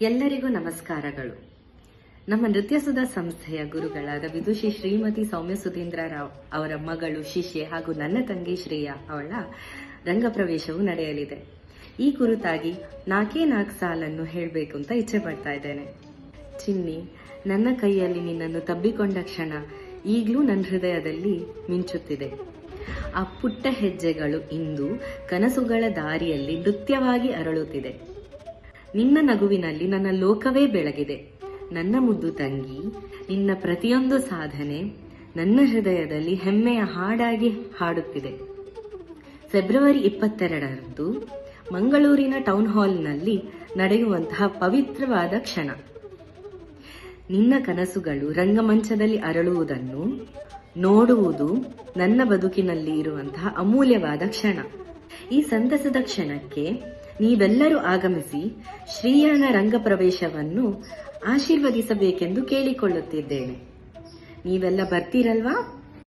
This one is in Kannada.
ಎಲ್ಲರಿಗೂ ನಮಸ್ಕಾರಗಳು. ನಮ್ಮ ನೃತ್ಯಸುಧಾ ಸಂಸ್ಥೆಯ ಗುರುಗಳಾದ ವಿದುಷಿ ಶ್ರೀಮತಿ ಸೌಮ್ಯ ಸುಧೀಂದ್ರ ರಾವ್ ಅವರ ಮಗಳು ಶಿಷ್ಯೆ ಹಾಗೂ ನನ್ನ ತಂಗಿ ಶ್ರೇಯಾ ಅವಳ ರಂಗಪ್ರವೇಶವು ನಡೆಯಲಿದೆ. ಈ ಕುರಿತಾಗಿ 4 ಸಾಲನ್ನು ಹೇಳಬೇಕು ಅಂತ ಇಚ್ಛೆ ಪಡ್ತಾ ಇದ್ದೇನೆ. ಚಿನ್ನಿ, ನನ್ನ ಕೈಯಲ್ಲಿ ನಿನ್ನನ್ನು ತಬ್ಬಿಕೊಂಡ ಕ್ಷಣ ಈಗಲೂ ನನ್ನ ಹೃದಯದಲ್ಲಿ ಮಿಂಚುತ್ತಿದೆ. ಆ ಪುಟ್ಟ ಹೆಜ್ಜೆಗಳು ಇಂದು ಕನಸುಗಳ ದಾರಿಯಲ್ಲಿ ನೃತ್ಯವಾಗಿ ಅರಳುತ್ತಿದೆ. ನಿನ್ನ ನಗುವಿನಲ್ಲಿ ನನ್ನ ಲೋಕವೇ ಬೆಳಗಿದೆ. ನನ್ನ ಮುದ್ದು ತಂಗಿ, ನಿನ್ನ ಪ್ರತಿಯೊಂದು ಸಾಧನೆ ನನ್ನ ಹೃದಯದಲ್ಲಿ ಹೆಮ್ಮೆಯ ಹಾಡಾಗಿ ಹಾಡುತ್ತಿದೆ. ಫೆಬ್ರವರಿ 22ರಂದು ಮಂಗಳೂರಿನ ಟೌನ್ ಹಾಲ್ನಲ್ಲಿ ನಡೆಯುವಂತಹ ಪವಿತ್ರವಾದ ಕ್ಷಣ. ನಿನ್ನ ಕನಸುಗಳು ರಂಗಮಂಚದಲ್ಲಿ ಅರಳುವುದನ್ನು ನೋಡುವುದು ನನ್ನ ಬದುಕಿನಲ್ಲಿ ಇರುವಂತಹ ಅಮೂಲ್ಯವಾದ ಕ್ಷಣ. ಈ ಸಂತಸದ ಕ್ಷಣಕ್ಕೆ ನೀವೆಲ್ಲರೂ ಆಗಮಿಸಿ ಶ್ರೀಯಾನ ರಂಗಪ್ರವೇಶವನ್ನು ಆಶೀರ್ವದಿಸಬೇಕೆಂದು ಕೇಳಿಕೊಳ್ಳುತ್ತಿದ್ದೇನೆ. ನೀವೆಲ್ಲ ಬರ್ತೀರಲ್ವಾ?